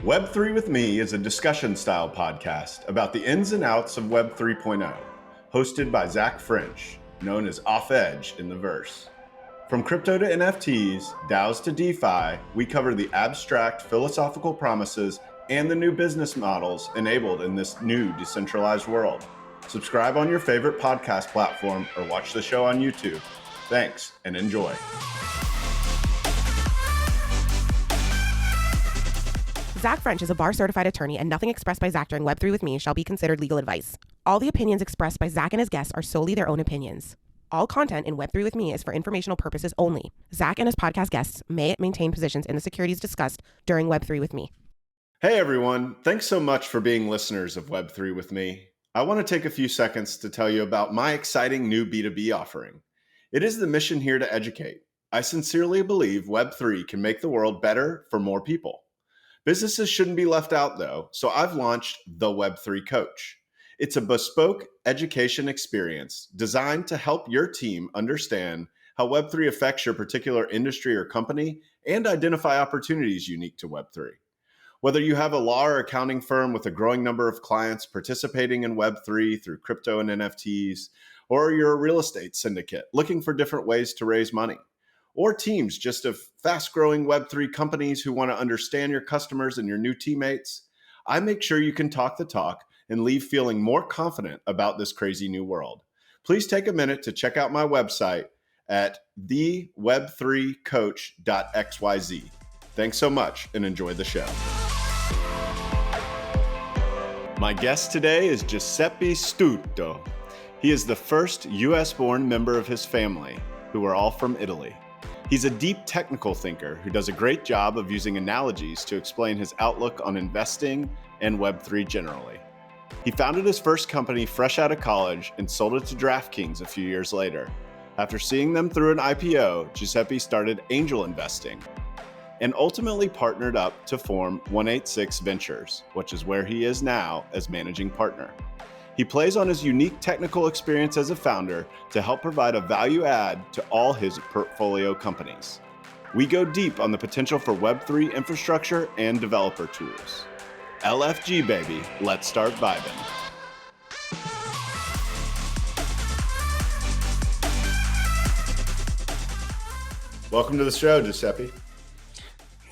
Web3 with Me is a discussion-style podcast about the ins and outs of Web 3.0, hosted by Zach French, known as Off Edge in the verse. From crypto to NFTs, DAOs to DeFi, we cover the abstract philosophical promises and the new business models enabled in this new decentralized world. Subscribe on your favorite podcast platform or watch the show on YouTube. Thanks and enjoy. Zach French is a bar-certified attorney, and nothing expressed by Zach during Web3 with Me shall be considered legal advice. All the opinions expressed by Zach and his guests are solely their own opinions. All content in Web3 with Me is for informational purposes only. Zach and his podcast guests may maintain positions in the securities discussed during Web3 with Me. Hey everyone, thanks so much for being listeners of Web3 with Me. I want to take a few seconds to tell you about my exciting new B2B offering. It is the mission here to educate. I sincerely believe Web3 can make the world better for more people. Businesses shouldn't be left out though, so I've launched the Web3 Coach. It's a bespoke education experience designed to help your team understand how Web3 affects your particular industry or company and identify opportunities unique to Web3. Whether you have a law or accounting firm with a growing number of clients participating in Web3 through crypto and NFTs, or you're a real estate syndicate looking for different ways to raise money, or teams just of fast-growing Web3 companies who want to understand your customers and your new teammates, I make sure you can talk the talk and leave feeling more confident about this crazy new world. Please take a minute to check out my website at theweb3coach.xyz. Thanks so much and enjoy the show. My guest today is Giuseppe Stutto. He is the first US-born member of his family, who are all from Italy. He's a deep technical thinker who does a great job of using analogies to explain his outlook on investing and Web3 generally. He founded his first company fresh out of college and sold it to DraftKings a few years later. After seeing them through an IPO, Giuseppe started angel investing and ultimately partnered up to form 186 Ventures, which is where he is now as managing partner. He plays on his unique technical experience as a founder to help provide a value add to all his portfolio companies. We go deep on the potential for Web3 infrastructure and developer tools. LFG baby, let's start vibing. Welcome to the show, Giuseppe.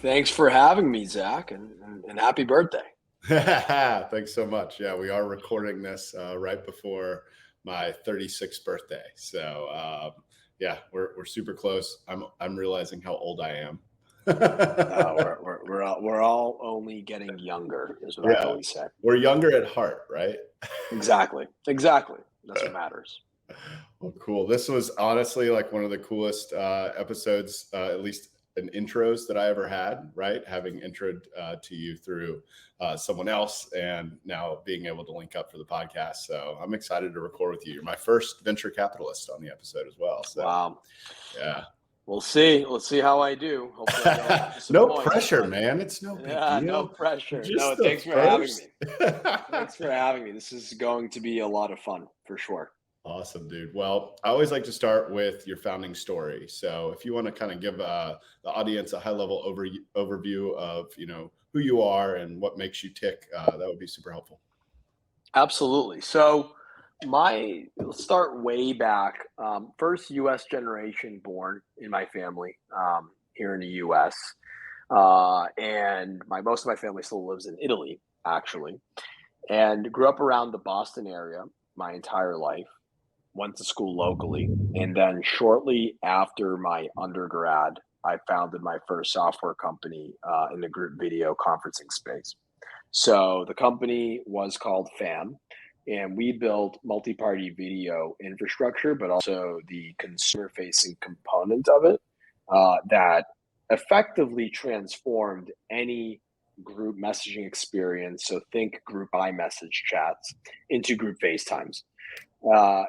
Thanks for having me, Zach, and happy birthday. Thanks so much. Yeah, we are recording this right before my 36th birthday. So yeah, we're super close. I'm realizing how old I am. We're all only getting younger, is what I always say. We're younger at heart, right? Exactly. That's what matters. Well, cool. This was honestly like one of the coolest episodes, at least in intros that I ever had, right? Having introed to you through someone else and now being able to link up for the podcast. So I'm excited to record with you. You're my first venture capitalist on the episode as well. So, wow. Yeah. We'll see. Let's see how I do. Hopefully I don't no pressure, man. It's no big deal. No pressure. Just thanks for having me. Thanks for having me. This is going to be a lot of fun for sure. Awesome, dude. Well, I always like to start with your founding story. So if you want to kind of give the audience a high-level overview of, who you are and what makes you tick, that would be super helpful. Absolutely. So let's start way back. First U.S. generation born in my family here in the U.S. And most of my family still lives in Italy, actually, and grew up around the Boston area my entire life. Went to school locally, and then shortly after my undergrad, I founded my first software company in the group video conferencing space. So the company was called FAM, and we built multi-party video infrastructure, but also the consumer-facing component of it that effectively transformed any group messaging experience, so think group iMessage chats, into group FaceTimes.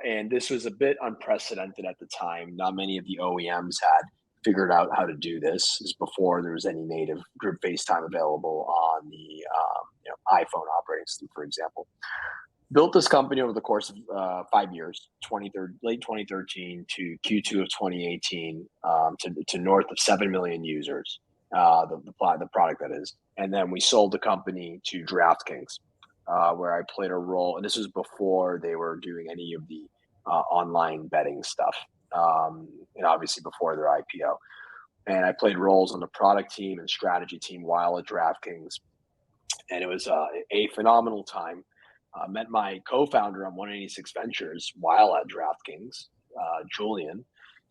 And this was a bit unprecedented at the time. Not many of the OEMs had figured out how to do this. This is before there was any native group FaceTime available on the iPhone operating system, for example. Built this company over the course of 5 years, late 2013 to Q2 of 2018, to north of 7 million users. the product that is. And then we sold the company to DraftKings, where I played a role. And this was before they were doing any of the online betting stuff, and obviously before their IPO. And I played roles on the product team and strategy team while at DraftKings, and it was a phenomenal time. Met my co-founder on 186 Ventures while at DraftKings, Julian.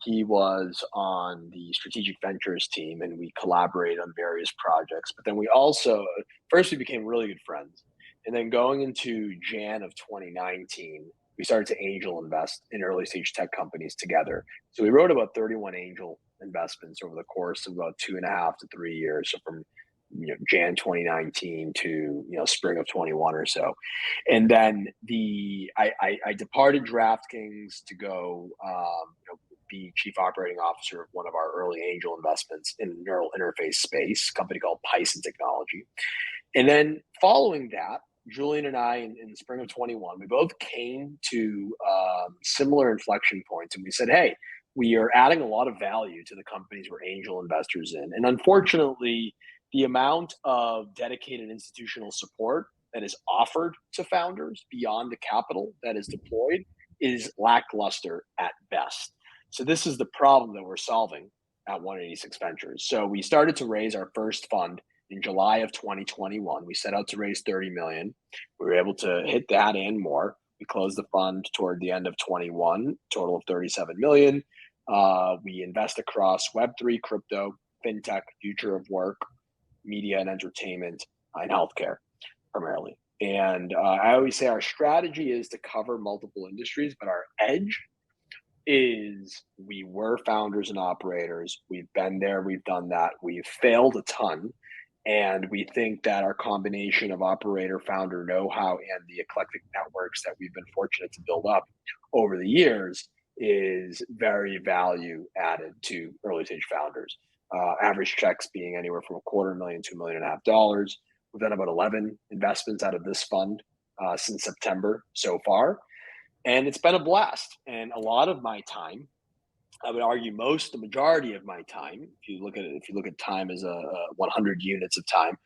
He was on the strategic ventures team, and we collaborated on various projects. But then we also, first we became really good friends, and then going into Jan of 2019, we started to angel invest in early stage tech companies together. So we wrote about 31 angel investments over the course of about 2.5 to 3 years. So from Jan 2019 to spring of 21 or so. And then I departed DraftKings to go be chief operating officer of one of our early angel investments in neural interface space, a company called Python Technology. And then following that, Julian and I in spring of 21, we both came to similar inflection points, and we said, hey, we are adding a lot of value to the companies we're angel investors in. And unfortunately, the amount of dedicated institutional support that is offered to founders beyond the capital that is deployed is lackluster at best. So this is the problem that we're solving at 186 Ventures. So we started to raise our first fund in July of 2021. We set out to raise 30 million. We were able to hit that and more. We closed the fund toward the end of 21, total of 37 million. We invest across Web3, crypto, fintech, future of work, media and entertainment, and healthcare primarily. And I always say our strategy is to cover multiple industries, but our edge is we were founders and operators. We've been there, we've done that, we've failed a ton. And we think that our combination of operator, founder know-how, and the eclectic networks that we've been fortunate to build up over the years is very value added to early stage founders. Average checks being anywhere from $250,000 to $1.5 million. We've done about 11 investments out of this fund since September so far, and it's been a blast. And a lot of my time, I would argue the majority of my time, if you look at time as a 100 units of time,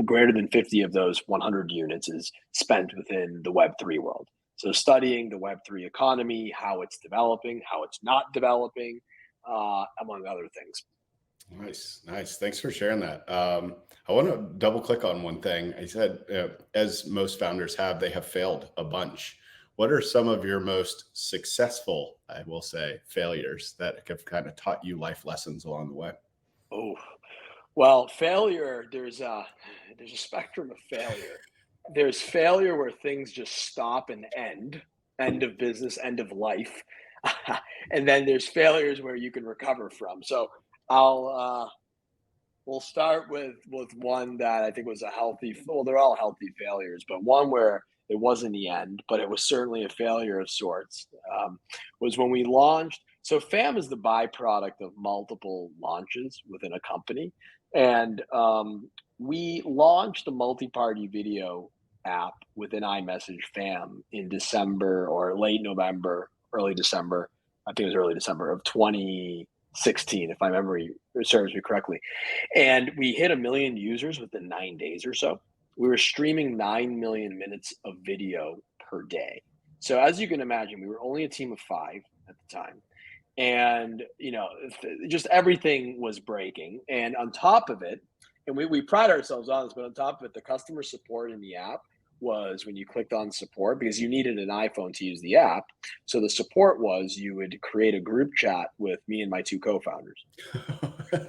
greater than 50 of those 100 units is spent within the Web3 world. So studying the Web3 economy, how it's developing, how it's not developing, among other things. Nice. Thanks for sharing that. I want to double click on one thing. I said, as most founders have, they have failed a bunch. What are some of your most successful, I will say, failures that have kind of taught you life lessons along the way? Oh, well, failure, there's a spectrum of failure. There's failure where things just stop and end of business, end of life. And then there's failures where you can recover from. So we'll start with one that I think was they're all healthy failures, but one where it wasn't the end, but it was certainly a failure of sorts, was when we launched. So FAM is the byproduct of multiple launches within a company. And we launched a multi-party video app within iMessage FAM in December or late November, early December. I think it was early December of 2016, if my memory serves me correctly. And we hit 1 million users within 9 days or so. We were streaming 9 million minutes of video per day. So as you can imagine, we were only a team of 5 at the time. And, just everything was breaking. And on top of it, and we pride ourselves on this, but on top of it, the customer support in the app was when you clicked on support, because you needed an iPhone to use the app. So the support was you would create a group chat with me and my 2 co-founders.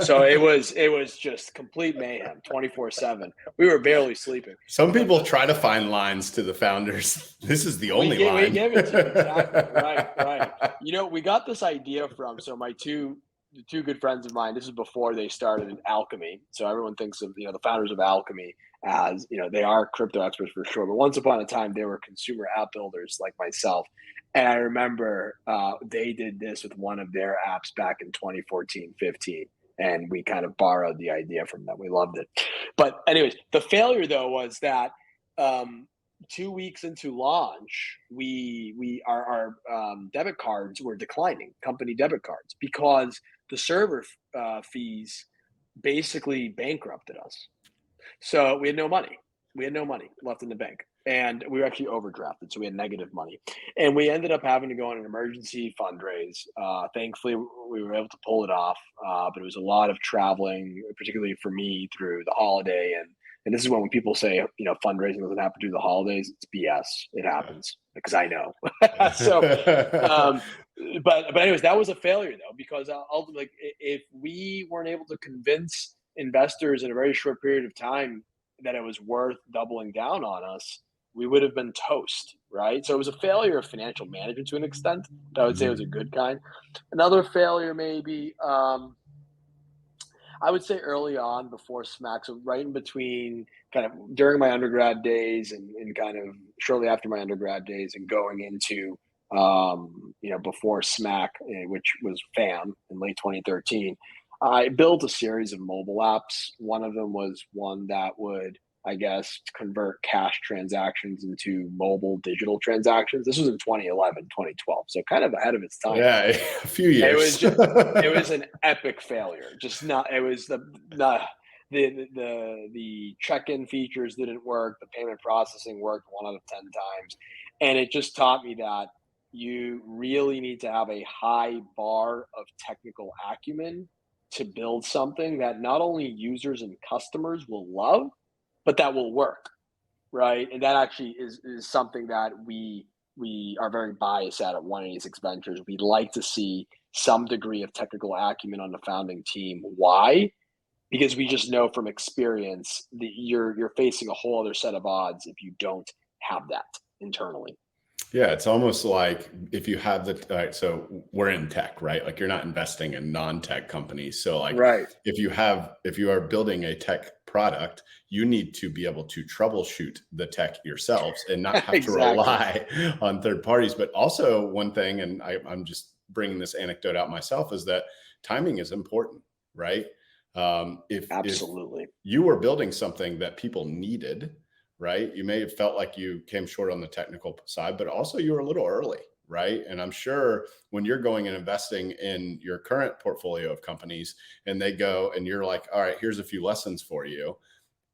So it was just complete mayhem, 24/7. We were barely sleeping. Some people try to find lines to the founders. This is the only line. We gave it to you. Exactly. Right. We got this idea from, so my two good friends of mine, this is before they started in Alchemy. So everyone thinks of, the founders of Alchemy as, they are crypto experts for sure. But once upon a time, they were consumer app builders like myself. And I remember they did this with one of their apps back in 2014, 15. And we kind of borrowed the idea from them. We loved it. But anyways, the failure though was that 2 weeks into launch, our debit cards were declining, company debit cards, because the server fees basically bankrupted us. So we had no money. We had no money left in the bank. And we were actually overdrafted, so we had negative money. And we ended up having to go on an emergency fundraise. Thankfully, we were able to pull it off, but it was a lot of traveling, particularly for me through the holiday. And this is when people say, fundraising doesn't happen through the holidays. It's BS. It happens because I know. So, but anyways, that was a failure though, because ultimately, if we weren't able to convince investors in a very short period of time that it was worth doubling down on us, we would have been toast, right? So it was a failure of financial management to an extent. I would say it was a good kind. Another failure, maybe, I would say early on before SMAC, so right in between kind of during my undergrad days and kind of shortly after my undergrad days and going into, before SMAC, which was FAM in late 2013, I built a series of mobile apps. One of them was one that would, I guess, convert cash transactions into mobile digital transactions. This was in 2011, 2012, so kind of ahead of its time. Yeah, a few years. It was an epic failure. Just not. It was the check-in features didn't work. The payment processing worked 1 out of 10 times, and it just taught me that you really need to have a high bar of technical acumen to build something that not only users and customers will love, but that will work, right? And that actually is something that we are very biased at 186 Ventures. We'd like to see some degree of technical acumen on the founding team. Why? Because we just know from experience that you're facing a whole other set of odds if you don't have that internally. Yeah, it's almost like if you have so we're in tech, right? Like you're not investing in non-tech companies. So like right. if you are building a tech product, you need to be able to troubleshoot the tech yourselves and not have Exactly. to rely on third parties. But also one thing, and I'm just bringing this anecdote out myself, is that timing is important, right? Absolutely. If you were building something that people needed, right? You may have felt like you came short on the technical side, but also you were a little early, right? And I'm sure when you're going and investing in your current portfolio of companies and they go and you're like, all right, here's a few lessons for you.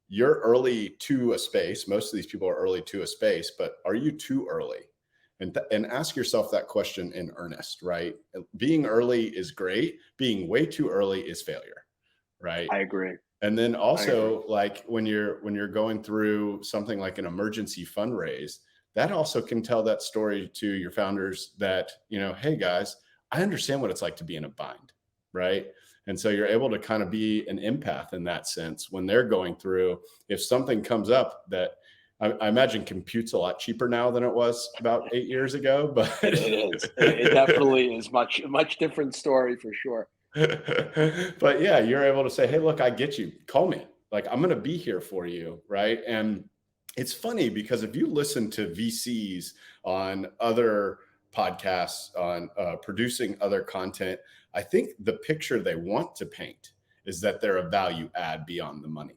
You're early to a space. Most of these people are early to a space, but are you too early? And ask yourself that question in earnest, right? Being early is great. Being way too early is failure, right? I agree. And then also, like when you're going through something like an emergency fundraise, that also can tell that story to your founders that, hey guys, I understand what it's like to be in a bind, right? And so you're able to kind of be an empath in that sense when they're going through. If something comes up that I imagine compute's a lot cheaper now than it was about 8 years ago, but it is. It definitely is much different story for sure. But yeah, you're able to say, hey, look, I get you. Call me. Like, I'm going to be here for you. Right. And it's funny because if you listen to VCs on other podcasts, on producing other content, I think the picture they want to paint is that they're a value add beyond the money.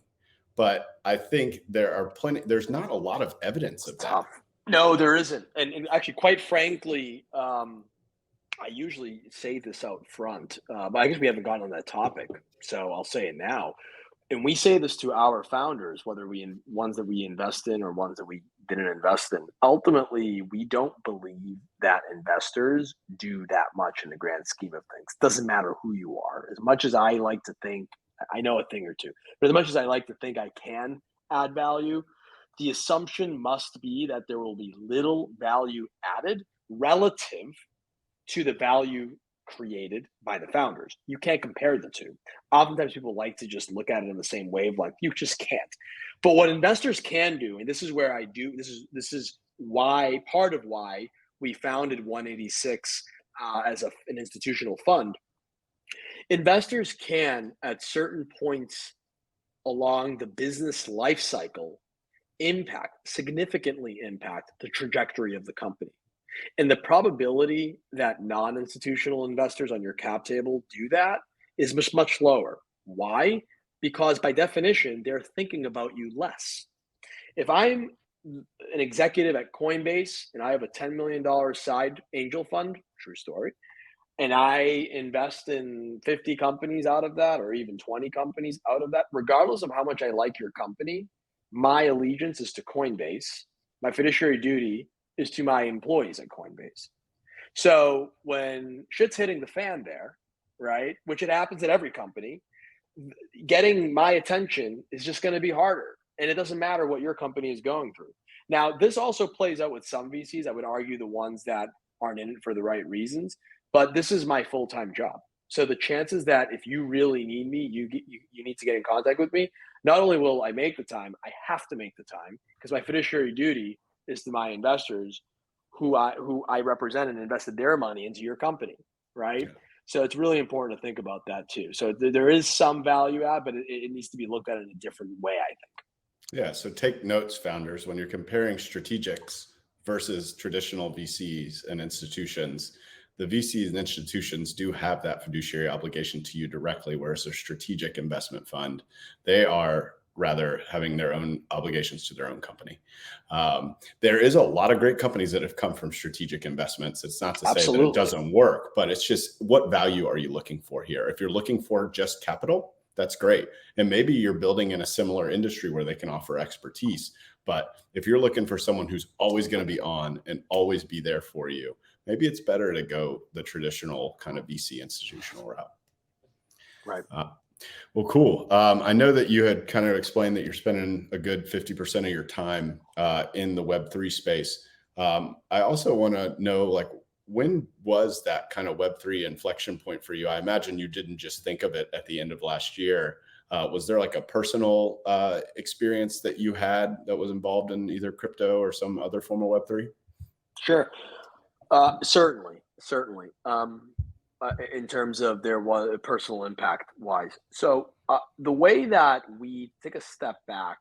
But I think there's not a lot of evidence of that. No, there isn't. And actually, quite frankly, I usually say this out front, but I guess we haven't gotten on that topic, so I'll say it now. And we say this to our founders, whether ones that we invest in or ones that we didn't invest in. Ultimately, we don't believe that investors do that much in the grand scheme of things. Doesn't matter who you are. As much as I like to think I know a thing or two, but as much as I like to think I can add value, the assumption must be that there will be little value added relative to the value created by the founders. You can't compare the two. Oftentimes people like to just look at it in the same wavelength. You just can't. But what investors can do, and this is where this is why, part of why we founded 186 as an institutional fund. Investors can, at certain points along the business life cycle, significantly impact the trajectory of the company. And the probability that non-institutional investors on your cap table do that is much lower. Why? Because by definition, they're thinking about you less. If I'm an executive at Coinbase and I have a $10 million side angel fund, true story, and I invest in 50 companies out of that, or even 20 companies out of that, regardless of how much I like your company, my allegiance is to Coinbase. My fiduciary duty is to my employees at Coinbase. So when shit's hitting the fan there, right, which it happens at every company, getting my attention is just going to be harder. And it doesn't matter what your company is going through. Now, this also plays out with some VCs. I would argue the ones that aren't in it for the right reasons, but this is my full-time job. So the chances that if you really need me, you need to get in contact with me. Not only will I make the time, I have to make the time because my fiduciary duty is to my investors who I represent and invested their money into your company, right? Yeah. So it's really important to think about that too. So there is some value add, but it needs to be looked at in a different way, I think. Yeah. So take notes, founders, when you're comparing strategics versus traditional VCs and institutions. The VCs and institutions do have that fiduciary obligation to you directly, whereas a strategic investment fund, they are rather having their own obligations to their own company. There is a lot of great companies that have come from strategic investments. It's not to say that it doesn't work, but it's just what value are you looking for here? If you're looking for just capital, that's great. And maybe you're building in a similar industry where they can offer expertise. But if you're looking for someone who's always going to be on and always be there for you, maybe it's better to go the traditional kind of VC institutional route. Right. Well, cool. I know that you had kind of explained that you're spending a good 50% of your time in the Web3 space. I also want to know, like, when was that kind of Web3 inflection point for you? I imagine you didn't just think of it at the end of last year. Was there like a personal experience that you had that was involved in either crypto or some other form of Web3? Sure. Certainly. In terms of their personal impact wise. So the way that we take a step back,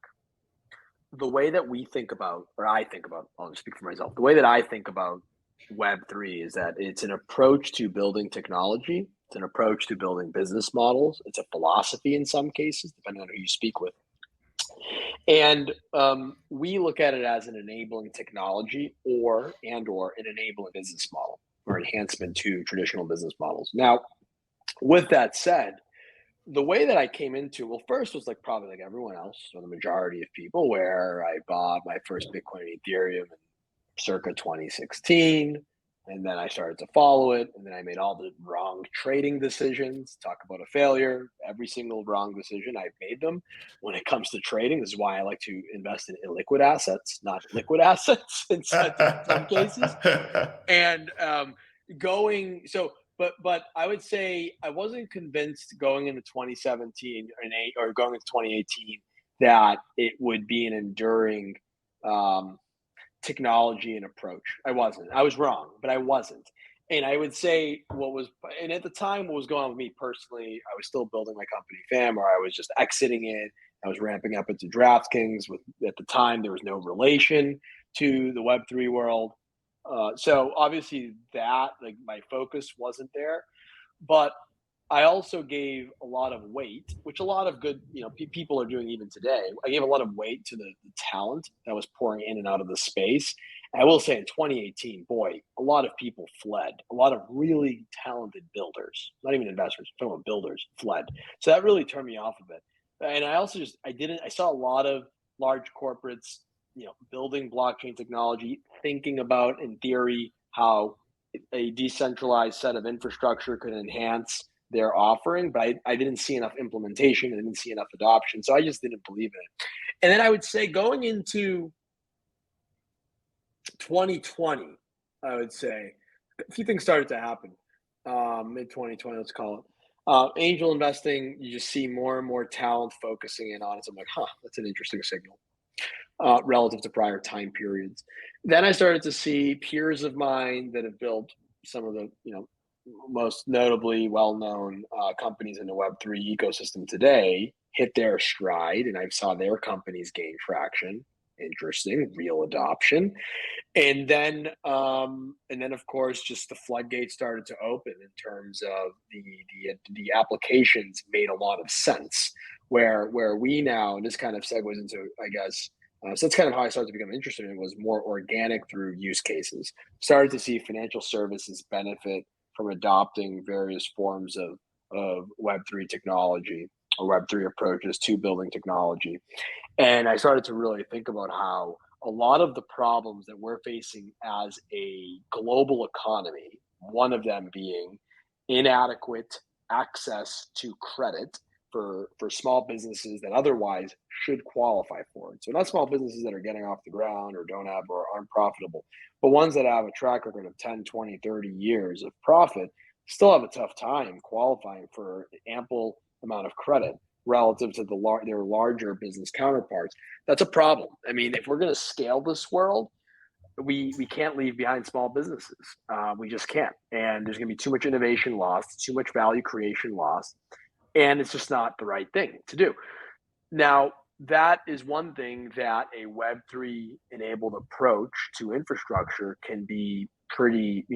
the way that we think about, or I think about, I'll speak for myself, the way that I think about Web3 is that it's an approach to building technology. It's an approach to building business models. It's a philosophy in some cases, depending on who you speak with. And we look at it as an enabling technology or an enabling business model or enhancement to traditional business models. Now, with that said, the way that I came into, well, first was like probably like everyone else, or the majority of people, where I bought my first Bitcoin and Ethereum in circa 2016. And then I started to follow it. And then I made all the wrong trading decisions. Talk about a failure. Every single wrong decision, I've made them when it comes to trading. This is why I like to invest in illiquid assets, not liquid assets in some cases. And but I would say I wasn't convinced going into 2017 or going into 2018 that it would be an enduring technology and approach. I wasn't. I was wrong, but I wasn't. And I would say and at the time, what was going on with me personally, I was still building my company fam, or I was just exiting it. I was ramping up into DraftKings. At the time, there was no relation to the Web3 world. So obviously that, like, my focus wasn't there, but I also gave a lot of weight, which a lot of good, people are doing even today. I gave a lot of weight to the talent that was pouring in and out of the space. And I will say in 2018, boy, a lot of people fled. A lot of really talented builders, not even investors, I'm talking about builders, fled. So that really turned me off of it. And I also I saw a lot of large corporates, building blockchain technology, thinking about, in theory, how a decentralized set of infrastructure could enhance their offering, but I didn't see enough implementation. I didn't see enough adoption. So I just didn't believe in it. And then I would say going into 2020, I would say a few things started to happen. Mid 2020, let's call it. Angel investing, you just see more and more talent focusing in on it. So I'm like, that's an interesting signal relative to prior time periods. Then I started to see peers of mine that have built some of the, most notably well-known companies in the Web3 ecosystem today hit their stride, and I saw their companies gain traction. Interesting, real adoption. And then of course, just the floodgates started to open in terms of the applications made a lot of sense. Where we now, and this kind of segues into, I guess, so that's kind of how I started to become interested in it, was more organic through use cases. Started to see financial services benefit from adopting various forms of Web3 technology or Web3 approaches to building technology. And I started to really think about how a lot of the problems that we're facing as a global economy, one of them being inadequate access to credit for small businesses that otherwise should qualify for it. So not small businesses that are getting off the ground or don't have or aren't profitable, but ones that have a track record of 10, 20, 30 years of profit still have a tough time qualifying for ample amount of credit relative to their larger business counterparts. That's a problem. I mean, if we're going to scale this world, we can't leave behind small businesses. We just can't. And there's going to be too much innovation lost, too much value creation lost, and it's just not the right thing to do. Now, that is one thing that a Web3 enabled approach to infrastructure can be pretty,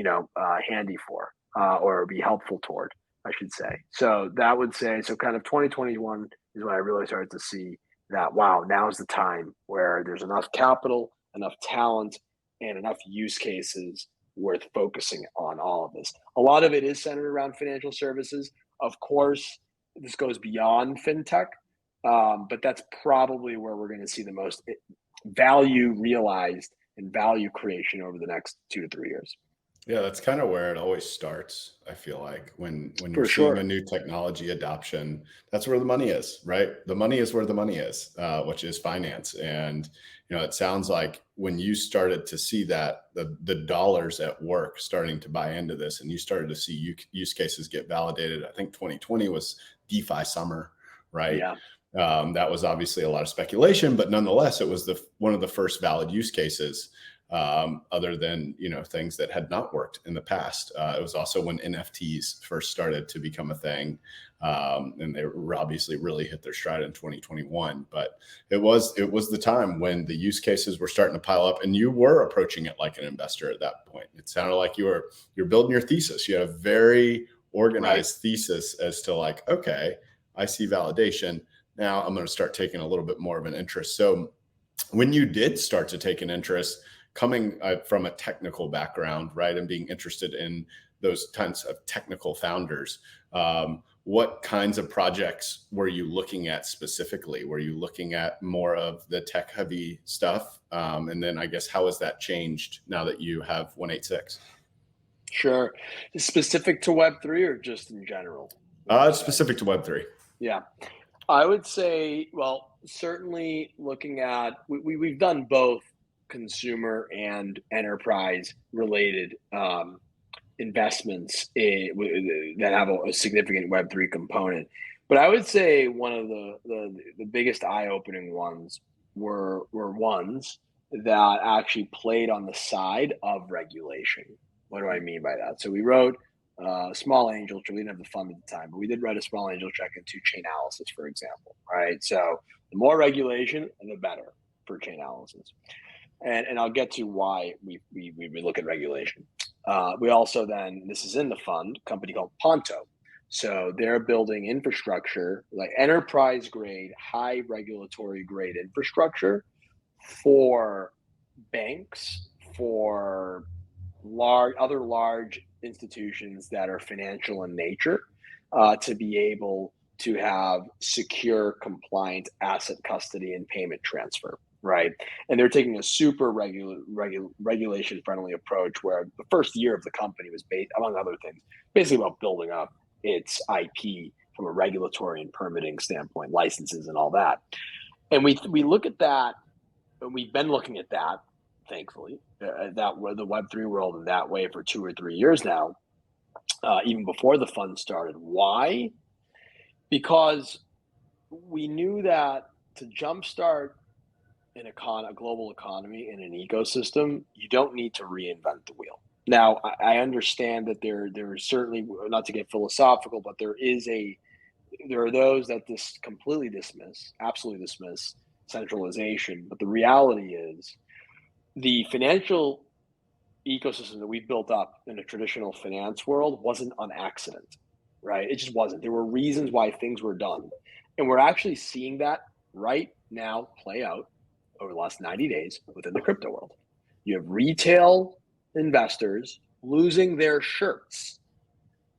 handy for, or be helpful toward, I should say. So that would say, so kind of 2021 is when I really started to see that, wow, now's the time where there's enough capital, enough talent, and enough use cases worth focusing on all of this. A lot of it is centered around financial services. Of course, this goes beyond fintech, but that's probably where we're going to see the most value realized and value creation over the next 2 to 3 years. Yeah, that's kind of where it always starts. I feel like when you're For seeing sure. a new technology adoption, that's where the money is, right? The money is where the money is, which is finance. And it sounds like when you started to see that the dollars at work starting to buy into this, and you started to see use cases get validated. I think 2020 was DeFi summer, right? Yeah. That was obviously a lot of speculation, but nonetheless, it was one of the first valid use cases. Other than things that had not worked in the past. It was also when NFTs first started to become a thing, and they obviously really hit their stride in 2021. But it was the time when the use cases were starting to pile up, and you were approaching it like an investor at that point. It sounded like you're building your thesis. You had a very organized thesis as to like, okay, I see validation. Now I'm going to start taking a little bit more of an interest. So when you did start to take an interest, coming from a technical background, right, and being interested in those kinds of technical founders, what kinds of projects were you looking at specifically? Were you looking at more of the tech heavy stuff? And then I guess, how has that changed now that you have 186? Sure. Specific to Web3 or just in general? It's specific to Web3. Yeah. I would say, well, certainly looking at, we've done both consumer and enterprise related investments that have a significant Web3 component. But I would say one of the biggest eye-opening ones were ones that actually played on the side of regulation. What do I mean by that? So we wrote small angel check. We didn't have the fund at the time, but we did write a small angel check into Chainalysis, for example, right? So the more regulation, the better for Chainalysis. And I'll get to why we look at regulation. We also then, this is in the fund, a company called Ponto. So they're building infrastructure, like enterprise grade, high regulatory grade infrastructure for banks, for other large institutions that are financial in nature, to be able to have secure, compliant asset custody and payment transfer. Right. And they're taking a super regulation friendly approach where the first year of the company was based, among other things, basically about building up its IP from a regulatory and permitting standpoint, licenses and all that. And we look at that, and we've been looking at that, thankfully, the Web3 world in that way for 2 or 3 years now, even before the fund started. Why? Because we knew that to jumpstart in a global economy, in an ecosystem, you don't need to reinvent the wheel. Now, I understand that there is certainly, not to get philosophical, but there are those that absolutely dismiss centralization. But the reality is, the financial ecosystem that we built up in a traditional finance world wasn't on accident, right? It just wasn't. There were reasons why things were done. And we're actually seeing that right now play out over the last 90 days within the crypto world. You have retail investors losing their shirts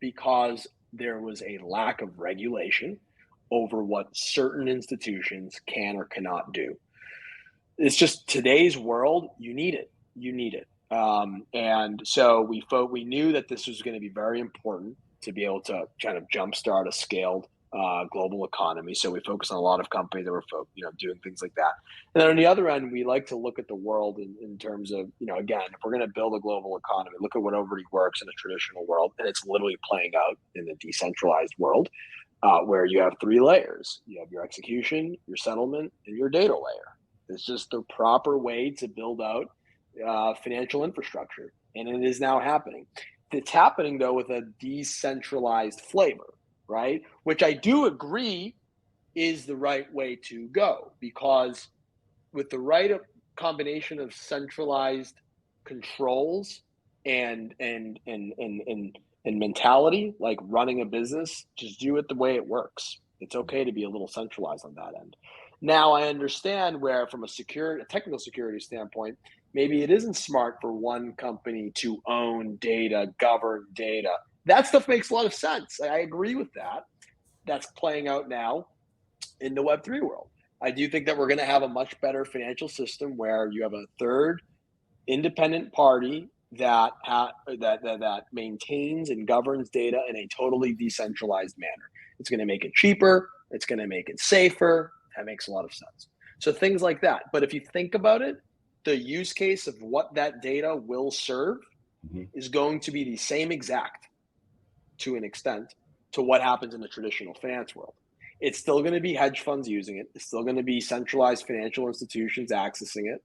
because there was a lack of regulation over what certain institutions can or cannot do. It's just today's world. You need it. You need it. And so we knew that this was going to be very important to be able to kind of jumpstart a scaled global economy. So we focus on a lot of companies that were doing things like that. And then on the other end, we like to look at the world in terms of, again, if we're going to build a global economy, look at what already works in a traditional world, and it's literally playing out in the decentralized world, where you have three layers. You have your execution, your settlement, and your data layer. It's just the proper way to build out financial infrastructure, and it is now happening. It's happening though with a decentralized flavor, right? Which I do agree is the right way to go, because with the right combination of centralized controls and mentality, like running a business, just do it the way it works. It's okay to be a little centralized on that end. Now I understand where, from a technical security standpoint, maybe it isn't smart for one company to own data, govern data. That stuff makes a lot of sense. I agree with that. That's playing out now in the Web3 world. I do think that we're going to have a much better financial system where you have a third independent party that maintains and governs data in a totally decentralized manner. It's going to make it cheaper. It's going to make it safer. That makes a lot of sense. So things like that. But if you think about it, the use case of what that data will serve is going to be the same exact, to an extent, to what happens in the traditional finance world. It's still going to be hedge funds using it. It's still going to be centralized financial institutions accessing it.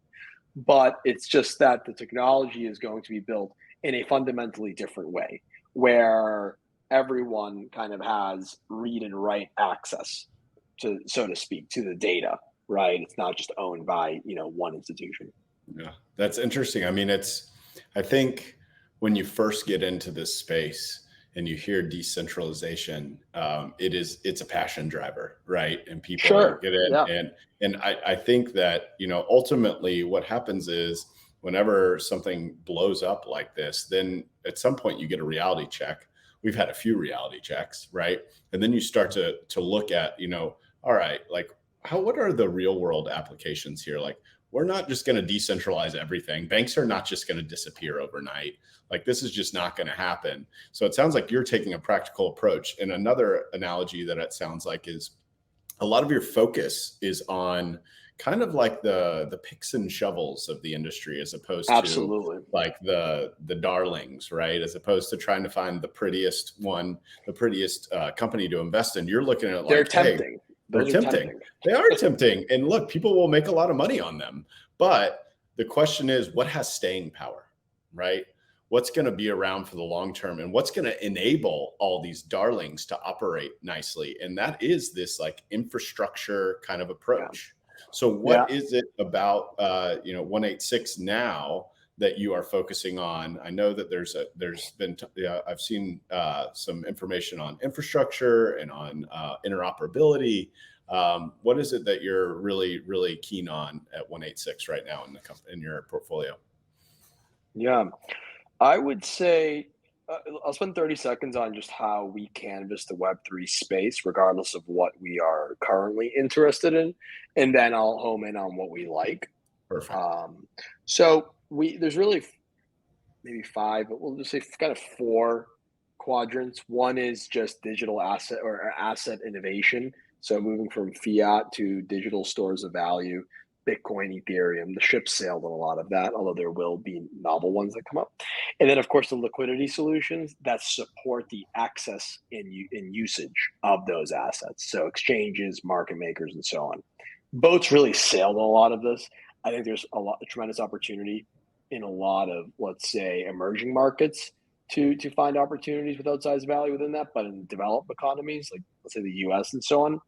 But it's just that the technology is going to be built in a fundamentally different way, where everyone kind of has read and write access to, so to speak, to the data, right? It's not just owned by, one institution. Yeah, that's interesting. I mean, I think when you first get into this space and you hear decentralization, it's a passion driver, right? And people get in, yeah. and I think that, ultimately what happens is whenever something blows up like this, then at some point you get a reality check. We've had a few reality checks, right? And then you start to look at, all right, like what are the real world applications here? Like, we're not just going to decentralize everything. Banks are not just going to disappear overnight. Like, this is just not going to happen. So it sounds like you're taking a practical approach. And another analogy that it sounds like is a lot of your focus is on kind of like the picks and shovels of the industry, as opposed to like the darlings, right? As opposed to trying to find the prettiest one, the prettiest company to invest in. You're looking at like, they're tempting. Hey, they're tempting. They are tempting. And look, people will make a lot of money on them. But the question is, what has staying power, right? What's going to be around for the long term, and what's going to enable all these darlings to operate nicely? And that is this like infrastructure kind of approach. Yeah. So what is it about, 186 now that you are focusing on? I know that I've seen some information on infrastructure and on interoperability. What is it that you're really, really keen on at 186 right now in your portfolio? Yeah, I would say I'll spend 30 seconds on just how we canvas the Web3 space, regardless of what we are currently interested in, and then I'll home in on what we like. Perfect. So there's really maybe five, but we'll just say kind of four quadrants. One is just digital asset or asset innovation. So moving from fiat to digital stores of value, Bitcoin, Ethereum. The ship sailed on a lot of that, although there will be novel ones that come up. And then, of course, the liquidity solutions that support the access and usage of those assets. So exchanges, market makers, and so on. Boats really sailed on a lot of this. I think there's a tremendous opportunity in a lot of, let's say, emerging markets to find opportunities with outsized value within that. But in developed economies, like let's say the US and so on,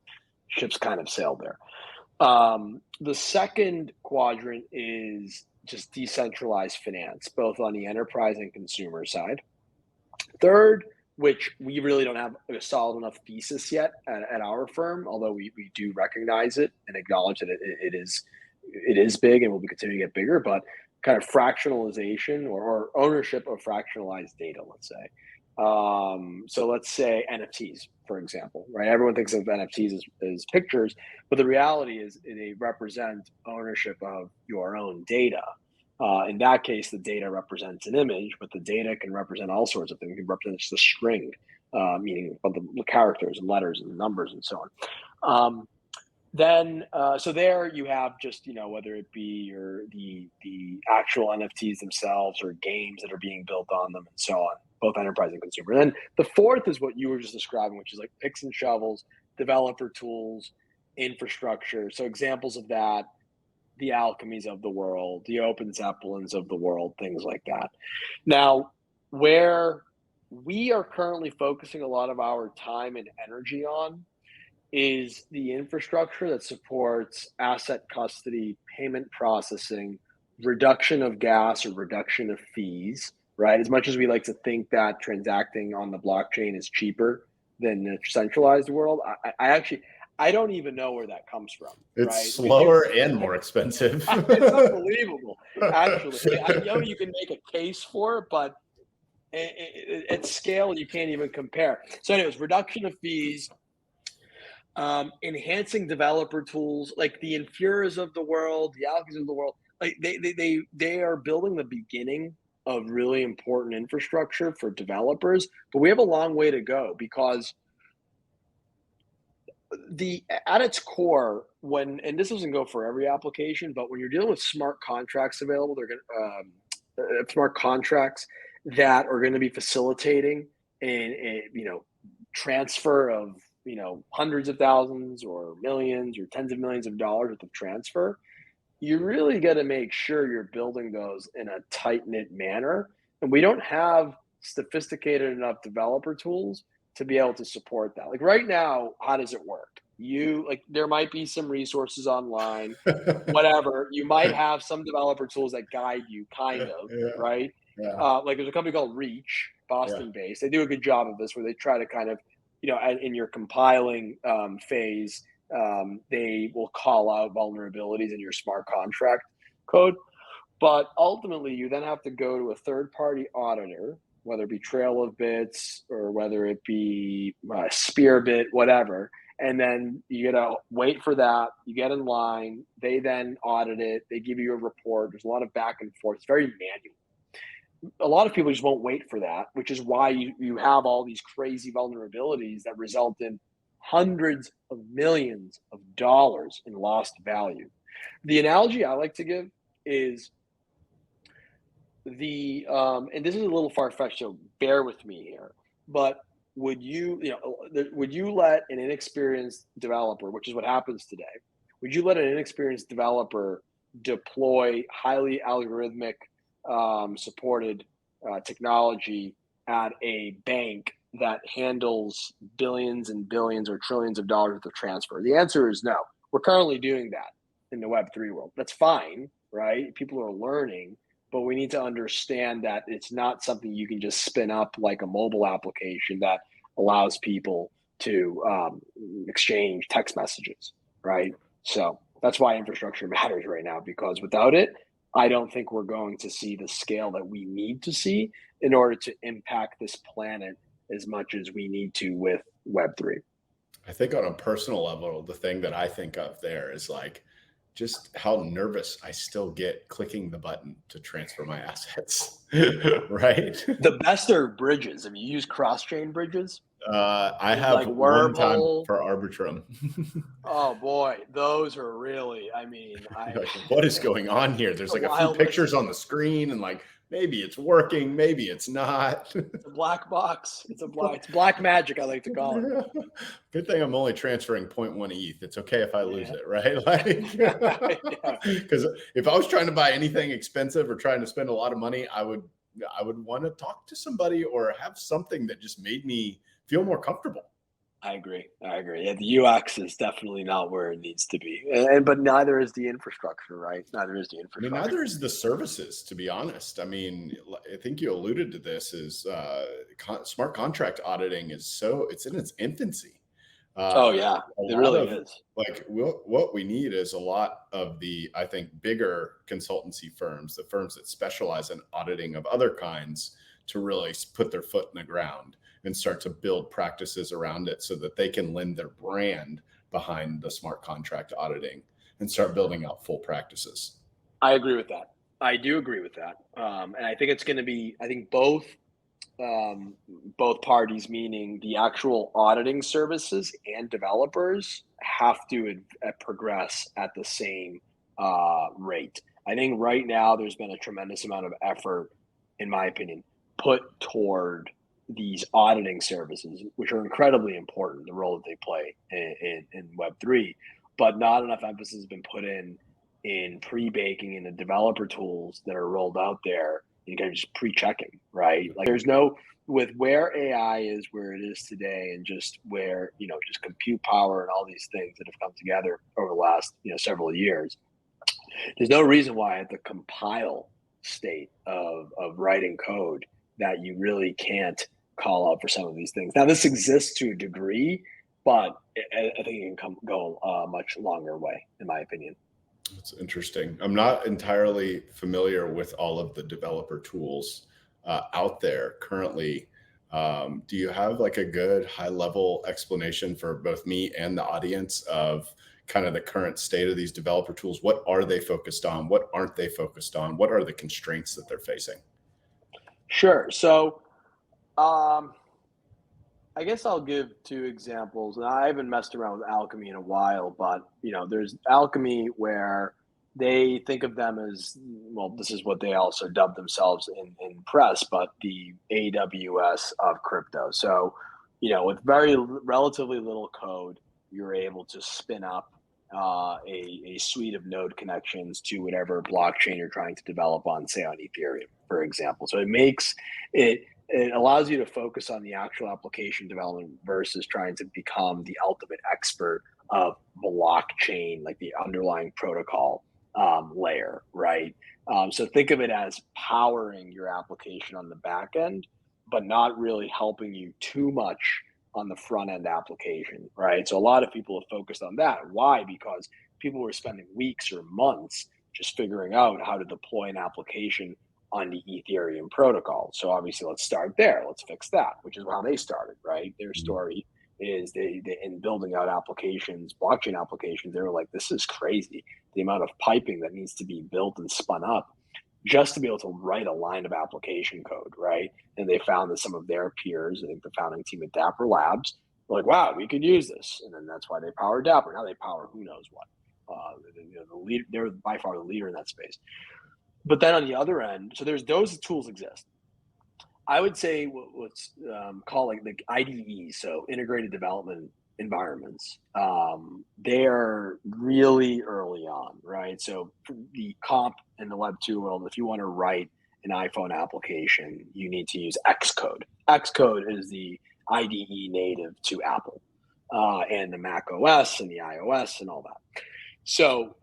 ships kind of sailed there. The second quadrant is just decentralized finance, both on the enterprise and consumer side. Third, which we really don't have a solid enough thesis yet at our firm, although we do recognize it and acknowledge that it is big and will be continuing to get bigger, but kind of fractionalization or ownership of fractionalized data, let's say. So let's say NFTs, for example, right? Everyone thinks of NFTs as pictures, but the reality is they represent ownership of your own data. In that case, the data represents an image, but the data can represent all sorts of things. It can represent just a string, meaning of the characters and letters and numbers and so on. So there you have just, whether it be the actual NFTs themselves or games that are being built on them and so on, both enterprise and consumer. And then the fourth is what you were just describing, which is like picks and shovels, developer tools, infrastructure. So examples of that, the Alchemies of the world, the Open Zeppelins of the world, things like that. Now, where we are currently focusing a lot of our time and energy on is the infrastructure that supports asset custody, payment processing, reduction of gas or reduction of fees, right? As much as we like to think that transacting on the blockchain is cheaper than the centralized world, I don't even know where that comes from. It's right? slower and more expensive. It's unbelievable, actually. I know you can make a case for it, but at scale, you can't even compare. So anyways, reduction of fees, enhancing developer tools like the Infuras of the world, the Alchemys of the world. Like they are building the beginning of really important infrastructure for developers, but we have a long way to go because at its core, and this doesn't go for every application, but when you're dealing with smart contracts available, they're going to smart contracts that are going to be facilitating a transfer of hundreds of thousands or millions or tens of millions of dollars worth of transfer. You really got to make sure you're building those in a tight-knit manner, and we don't have sophisticated enough developer tools to be able to support that. Like right now, how does it work? There might be some resources online, whatever. You might have some developer tools that guide you, kind of, Yeah. right? Yeah. Like there's a company called Reach, Boston-based. They do a good job of this, where they try to kind of, in your compiling phase, they will call out vulnerabilities in your smart contract code. But ultimately, you then have to go to a third-party auditor, whether it be Trail of Bits or whether it be Spearbit, whatever. And then you got to wait for that. You get in line. They then audit it. They give you a report. There's a lot of back and forth. It's very manual. A lot of people just won't wait for that, which is why you have all these crazy vulnerabilities that result in hundreds of millions of dollars in lost value. The analogy I like to give is and this is a little far-fetched, so bear with me here, but would you let an inexperienced developer, which is what happens today, would you let an inexperienced developer deploy highly algorithmic supported technology at a bank that handles billions and billions or trillions of dollars worth of transfer? The answer is no. We're currently doing that in the Web3 world. That's fine, right? People are learning, but we need to understand that it's not something you can just spin up like a mobile application that allows people to exchange text messages, right? So that's why infrastructure matters right now, because without it, I don't think we're going to see the scale that we need to see in order to impact this planet as much as we need to with Web3. I think on a personal level, the thing that I think of there is like just how nervous I still get clicking the button to transfer my assets, right? The best are bridges. Have you used cross-chain bridges? I have like one time Wormhole. for Arbitrum. Oh boy, those are really, Like, what is going on here? There's like a few pictures on the screen and like, maybe it's working, maybe it's not. It's a black box. It's black magic, I like to call it. Good thing I'm only transferring 0.1 ETH. It's okay if I lose it, right? Like, because if I was trying to buy anything expensive or trying to spend a lot of money, I would want to talk to somebody or have something that just made me feel more comfortable. I agree. Yeah, the UX is definitely not where it needs to be, but neither is the infrastructure, right? Neither is the infrastructure. Neither is the services, to be honest. I think you alluded to this. Is smart contract auditing it's in its infancy. It really is. Like what we need is a lot of the, I think, bigger consultancy firms, the firms that specialize in auditing of other kinds, to really put their foot in the ground and start to build practices around it so that they can lend their brand behind the smart contract auditing and start building out full practices. I agree with that. I do agree with that. And I think it's going to be, I think both parties, meaning the actual auditing services and developers, have to progress at the same rate. I think right now there's been a tremendous amount of effort, in my opinion, put toward these auditing services, which are incredibly important, the role that they play in Web3, but not enough emphasis has been put in pre-baking in the developer tools that are rolled out there. You can just pre-checking, right? Like there's no, with where AI is where it is today, and just where, just compute power and all these things that have come together over the last, several years, there's no reason why at the compile state of writing code that you really can't call out for some of these things. Now this exists to a degree, but I think it can go a much longer way, in my opinion. That's interesting. I'm not entirely familiar with all of the developer tools out there currently. Do you have like a good high level explanation for both me and the audience of kind of the current state of these developer tools? What are they focused on? What aren't they focused on? What are the constraints that they're facing? Sure. So I guess I'll give two examples. And I haven't messed around with Alchemy in a while, but there's Alchemy where they think of them as, well, this is what they also dub themselves in press, but the AWS of crypto. So, with relatively little code, you're able to spin up a suite of node connections to whatever blockchain you're trying to develop on, say on Ethereum, for example. So it allows you to focus on the actual application development versus trying to become the ultimate expert of blockchain, like the underlying protocol layer, right? So think of it as powering your application on the back end, but not really helping you too much on the front end application, right? So a lot of people have focused on that. Why? Because people were spending weeks or months just figuring out how to deploy an application on the Ethereum protocol. So obviously, let's start there. Let's fix that, which is how they started, right? Their story is they in building out applications, blockchain applications, they were like, this is crazy. The amount of piping that needs to be built and spun up just to be able to write a line of application code, right? And they found that some of their peers, I think the founding team at Dapper Labs, were like, wow, we could use this. And then that's why they power Dapper. Now they power who knows what. They're by far the leader in that space. But then on the other end, so those tools exist. I would say what's called like the IDEs, so integrated development environments. They're really early on, right? So the comp in the Web2 world, if you want to write an iPhone application, you need to use Xcode. Xcode is the IDE native to Apple and the Mac OS and the iOS and all that. So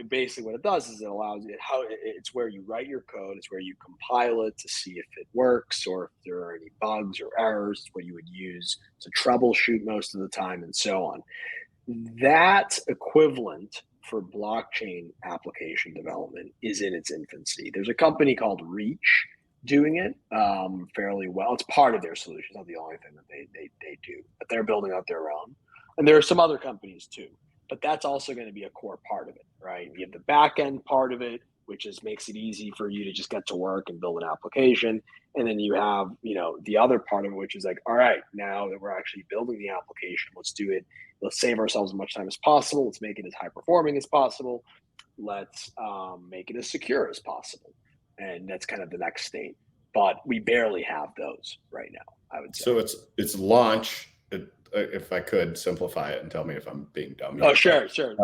basically what it does is it allows it it's where you write your code, it's where you compile it to see if it works or if there are any bugs or errors. It's what you would use to troubleshoot most of the time and so on. That equivalent for blockchain application development is in its infancy. There's a company called Reach doing it fairly well. It's part of their solution, it's not the only thing that they do, but they're building out their own. And there are some other companies too. But that's also going to be a core part of it, right? You have the back end part of it, which makes it easy for you to just get to work and build an application. And then you have, the other part of it, which is like, all right, now that we're actually building the application, let's do it. Let's save ourselves as much time as possible. Let's make it as high performing as possible. Let's make it as secure as possible. And that's kind of the next state. But we barely have those right now, I would say. So it's launch. If I could simplify it and tell me if I'm being dumb. Oh, sure. So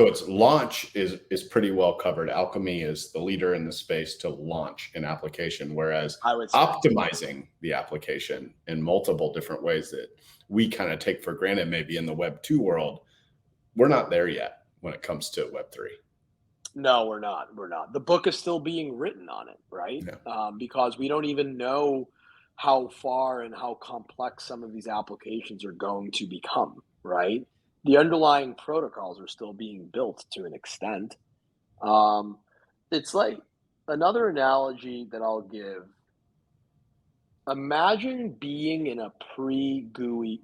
its launch is pretty well covered. Alchemy is the leader in the space to launch an application, whereas I would say optimizing the application in multiple different ways that we kind of take for granted, maybe in the Web2 world, we're not there yet when it comes to Web3. No, we're not. The book is still being written on it, right? Yeah. Because we don't even know how far and how complex some of these applications are going to become, right? The underlying protocols are still being built to an extent. It's like another analogy that I'll give Imagine being in a pre-GUI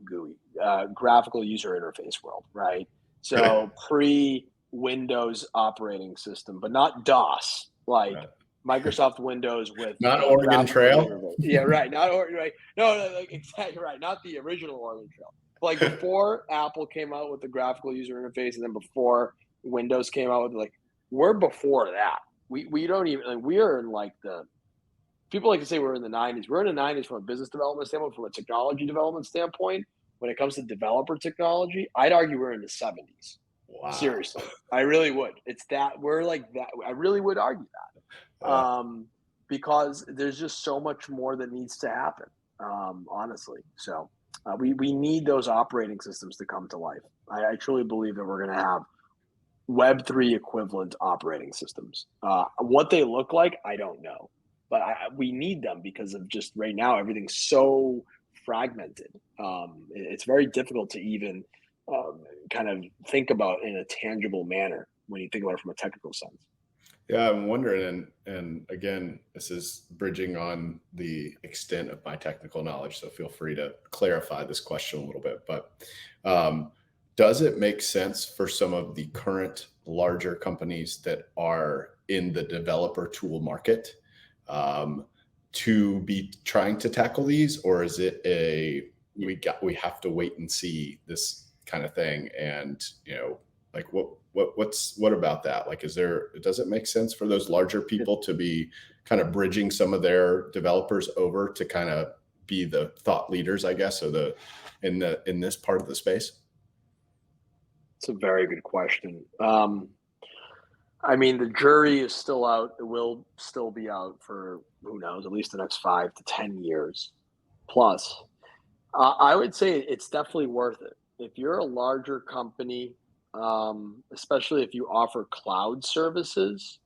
graphical user interface world, right? So pre-Windows operating system, but not DOS, like Right. Microsoft Windows with Not a Oregon graphical Trail. user interface. Yeah, right. Not right. No, like, exactly right. Not the original Oregon Trail. Like before Apple came out with the graphical user interface, and then before Windows came out with we're before that. We don't even we are in like the people like to say we're in the 90s. We're in the 90s from a business development standpoint, from a technology development standpoint. When it comes to developer technology, I'd argue we're in the 70s. Wow. Seriously, I really would. It's that we're like that. I really would argue that Uh, because there's just so much more that needs to happen, honestly. So we need those operating systems to come to life. I truly believe that we're going to have Web3 equivalent operating systems. What they look like, I don't know, but we need them because of just right now everything's so fragmented. It's very difficult to even kind of think about in a tangible manner when you think about it from a technical sense. yeah, I'm wondering, and again, this is bridging on the extent of my technical knowledge, so feel free to clarify this question a little bit. But does it make sense for some of the current larger companies that are in the developer tool market to be trying to tackle these, or is it we have to wait and see this kind of thing? And like what about that? Like, does it make sense for those larger people to be kind of bridging some of their developers over to kind of be the thought leaders, I guess, or in this part of the space? It's a very good question. I mean, the jury is still out. It will still be out for who knows, at least the next 5 to 10 years plus. I would say it's definitely worth it. If you're a larger company, especially if you offer cloud services,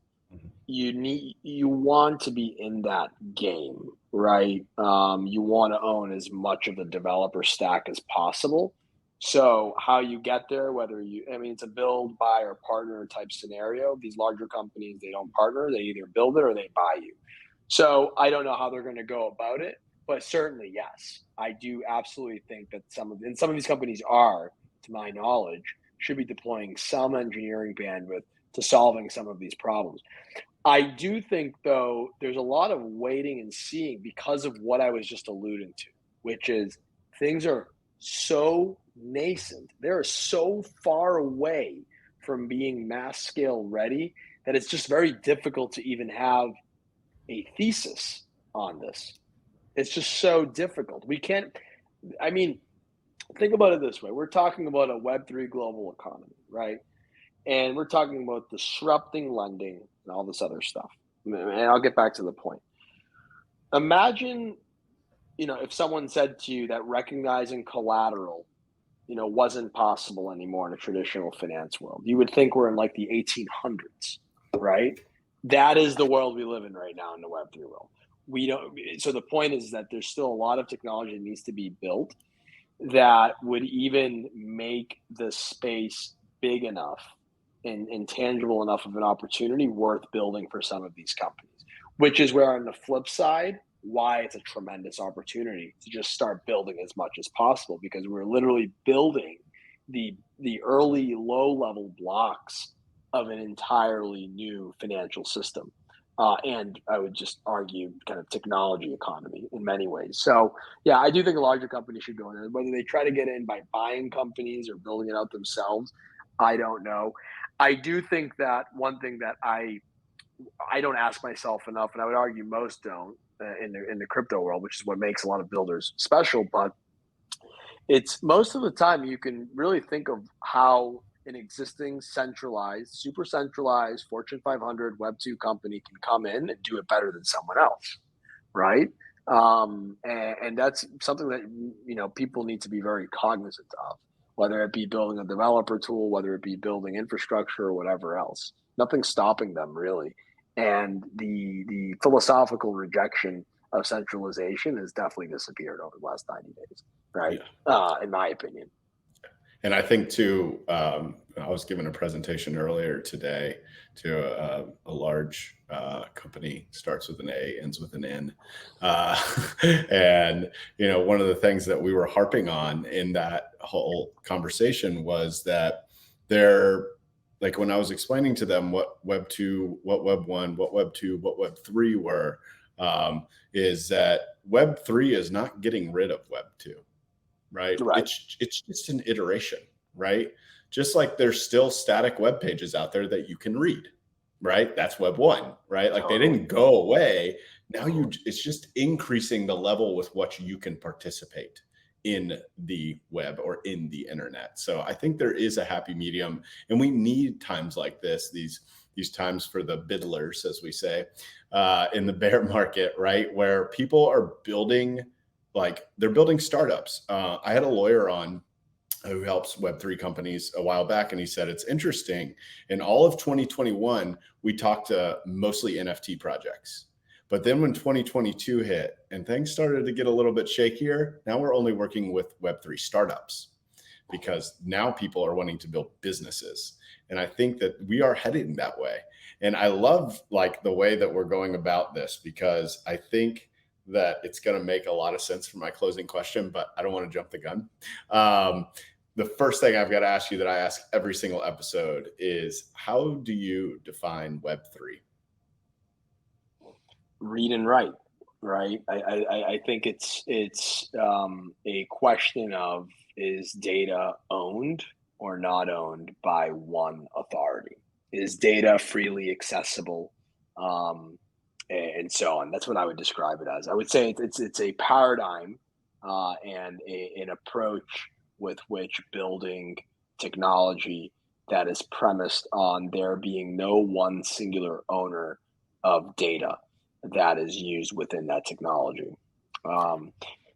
you want to be in that game, right? You want to own as much of the developer stack as possible. So how you get there, I mean, it's a build, buy, or partner type scenario. These larger companies, they don't partner; they either build it or they buy you. So I don't know how they're going to go about it, but certainly yes, I do absolutely think that some of these companies are, to my knowledge, should be deploying some engineering bandwidth to solving some of these problems. I do think, though, there's a lot of waiting and seeing because of what I was just alluding to, which is things are so nascent. They're so far away from being mass scale ready that it's just very difficult to even have a thesis on this. It's just so difficult. We can't, I mean, think about it this way. We're talking about a Web3 global economy, right? And we're talking about disrupting lending and all this other stuff. And I'll get back to the point. Imagine, if someone said to you that recognizing collateral, wasn't possible anymore in a traditional finance world. You would think we're in like the 1800s, right? That is the world we live in right now in the Web3 world. We don't. So the point is that there's still a lot of technology that needs to be built that would even make the space big enough and tangible enough of an opportunity worth building for some of these companies, which is where on the flip side, why it's a tremendous opportunity to just start building as much as possible, because we're literally building the early low level blocks of an entirely new financial system. And I would just argue kind of technology economy in many ways. So yeah, I do think a larger company should go in there. Whether they try to get in by buying companies or building it out themselves, I don't know. I do think that one thing that I don't ask myself enough, and I would argue most don't in the crypto world, which is what makes a lot of builders special. But it's most of the time you can really think of how an existing centralized, super centralized Fortune 500 Web2 company can come in and do it better than someone else, right? And that's something that people need to be very cognizant of, whether it be building a developer tool, whether it be building infrastructure or whatever else. Nothing's stopping them really. And the philosophical rejection of centralization has definitely disappeared over the last 90 days, right? Yeah. In my opinion. And I think too, I was given a presentation earlier today to a large company, starts with an A, ends with an N. Uh, and, one of the things that we were harping on in that whole conversation was that they're, like, when I was explaining to them what Web 2, what Web 1, what Web 2, what Web 3 were, is that Web 3 is not getting rid of Web 2. Right? Right. It's just an iteration, right? Just like there's still static web pages out there that you can read, right? That's Web 1, right? Like they Totally. didn't go away. Now it's just increasing the level with which you can participate in the web or in the internet. So I think there is a happy medium, and we need times like this, these times for the biddlers, as we say, in the bear market, right? Where people are building, like they're building startups. I had a lawyer on who helps Web3 companies a while back, and he said it's interesting. In all of 2021, we talked to mostly NFT projects. But then when 2022 hit and things started to get a little bit shakier, now we're only working with Web3 startups because now people are wanting to build businesses. And I think that we are heading that way. And I love like the way that we're going about this, because I think that it's going to make a lot of sense for my closing question, but I don't want to jump the gun. The first thing I've got to ask you that I ask every single episode is, how do you define Web3? Read and write, right? I think it's a question of, is data owned or not owned by one authority? Is data freely accessible? And so on. That's what I would describe it as. I would say it's a paradigm and an approach with which building technology that is premised on there being no one singular owner of data that is used within that technology.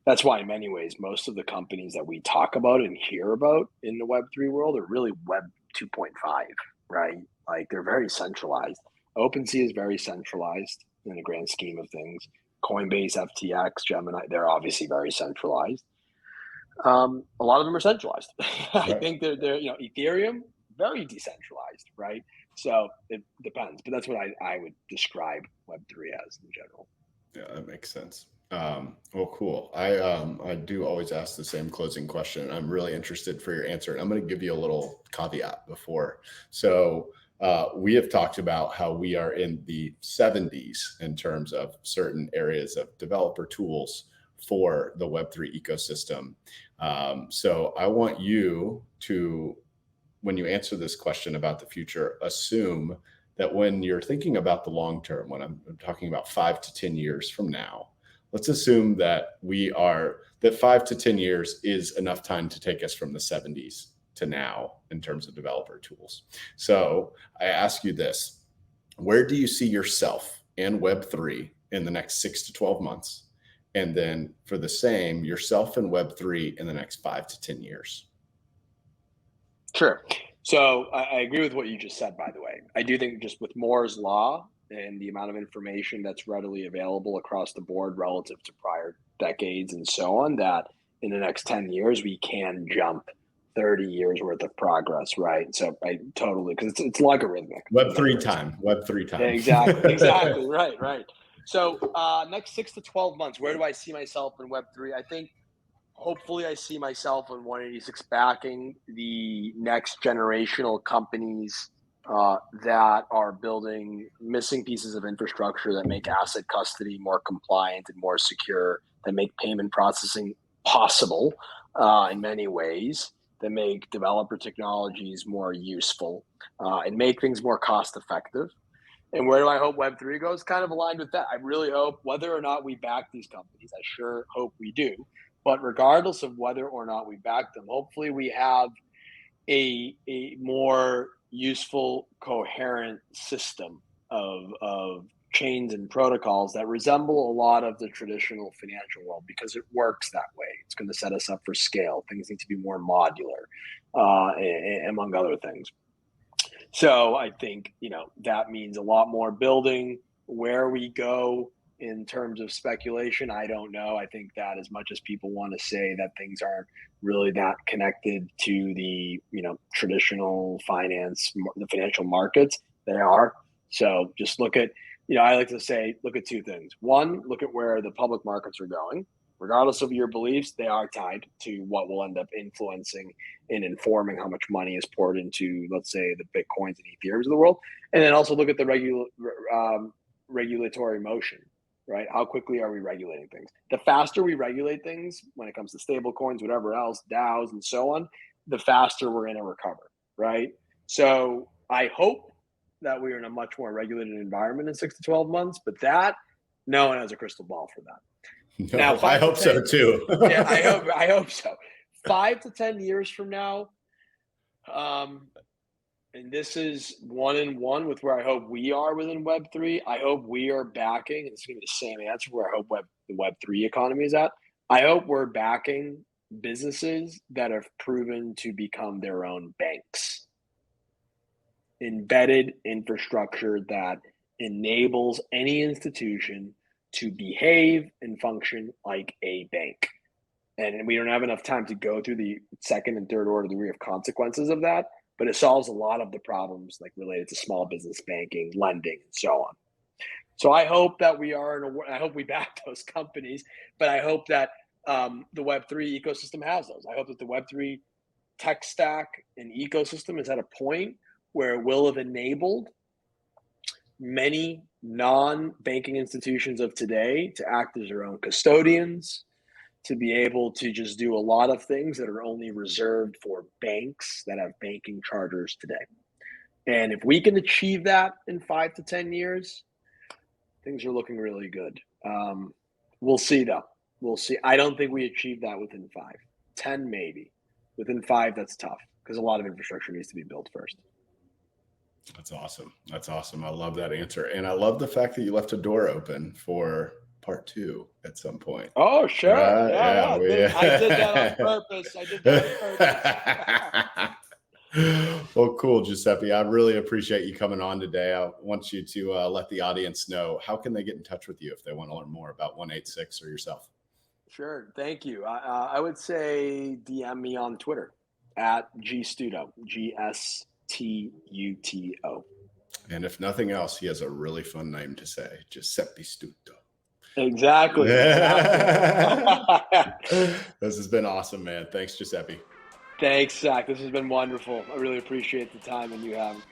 That's why, in many ways, most of the companies that we talk about and hear about in the Web3 world are really Web 2.5, right? Like they're very centralized. OpenSea is very centralized in the grand scheme of things. Coinbase, FTX, Gemini, they're obviously very centralized. A lot of them are centralized. I Right. think they're Ethereum, very decentralized, right? So it depends, but that's what I would describe Web3 as in general. Yeah, that makes sense. Well, cool. I do always ask the same closing question. I'm really interested for your answer, and I'm going to give you a little caveat before. So we have talked about how we are in the 70s in terms of certain areas of developer tools for the Web3 ecosystem. So I want you to, when you answer this question about the future, assume that when you're thinking about the long term, when I'm talking about 5 to 10 years from now, let's assume that 5 to 10 years is enough time to take us from the 70s to now in terms of developer tools. So I ask you this: where do you see yourself and Web3 in the next 6 to 12 months? And then for the same, yourself and Web3 in the next 5 to 10 years. Sure. So I agree with what you just said, by the way. I do think just with Moore's law and the amount of information that's readily available across the board relative to prior decades and so on, that in the next 10 years, we can jump 30 years worth of progress, right? So I totally, because it's logarithmic. Web3 time. Exactly. Right. So next 6 to 12 months, where do I see myself in Web3? I think hopefully I see myself in 186 backing the next generational companies that are building missing pieces of infrastructure that make asset custody more compliant and more secure, that make payment processing possible in many ways, that make developer technologies more useful and make things more cost effective. And where do I hope Web3 goes? Kind of aligned with that. I really hope, whether or not we back these companies, I sure hope we do. But regardless of whether or not we back them, hopefully we have a more useful, coherent system of chains and protocols that resemble a lot of the traditional financial world, because it works that way. It's going to set us up for scale. Things need to be more modular, among other things. So I think, that means a lot more building, where we go, in terms of speculation, I don't know. I think that as much as people want to say that things aren't really that connected to the, traditional the financial markets, they are. So just look at, I like to say, look at two things. One, look at where the public markets are going. Regardless of your beliefs, they are tied to what will end up influencing and informing how much money is poured into, let's say, the Bitcoins and Ethereums of the world. And then also look at the regulatory motion, right? How quickly are we regulating things? The faster we regulate things when it comes to stable coins, whatever else, DAOs and so on, the faster we're going to recover, right? So I hope that we're in a much more regulated environment in 6 to 12 months, but no one has a crystal ball for that. No, now, I hope 10, so too. Yeah, I hope so. 5 to 10 years from now, and this is 1-in-1 with where I hope we are within Web3. I hope we are backing, and it's going to be the same answer where I hope the Web3 economy is at. I hope we're backing businesses that have proven to become their own banks. Embedded infrastructure that enables any institution to behave and function like a bank. And we don't have enough time to go through the second and third order degree of consequences of that, but it solves a lot of the problems like related to small business banking, lending, and so on. So I hope that I hope we back those companies, but I hope that the Web3 ecosystem has those. I hope that the Web3 tech stack and ecosystem is at a point where it will have enabled many non-banking institutions of today to act as their own custodians, to be able to just do a lot of things that are only reserved for banks that have banking charters today. And if we can achieve that in 5 to 10 years, things are looking really good. We'll see though. We'll see. I don't think we achieve that within 5. 10 maybe. Within 5, that's tough because a lot of infrastructure needs to be built first. That's awesome. That's awesome. I love that answer. And I love the fact that you left a door open for part 2 at some point. Oh, sure. Yeah. I did that on purpose. Well, cool, Giuseppe. I really appreciate you coming on today. I want you to let the audience know, how can they get in touch with you if they want to learn more about 186 or yourself? Sure. Thank you. I would say DM me on Twitter at Stuto, GSTUTO. And if nothing else, he has a really fun name to say, Giuseppe Stutto. Exactly. This has been awesome, man. Thanks, Giuseppe. Thanks, Zach. This has been wonderful. I really appreciate the time and you having me.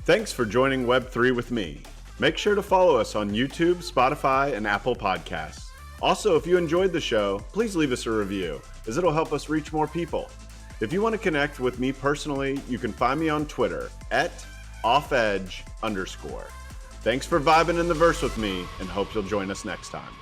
Thanks for joining Web3 with me. Make sure to follow us on YouTube, Spotify, and Apple Podcasts. Also, if you enjoyed the show, please leave us a review, as it'll help us reach more people. If you want to connect with me personally, you can find me on Twitter at @offedge_. Thanks for vibing in the verse with me, and hope you'll join us next time.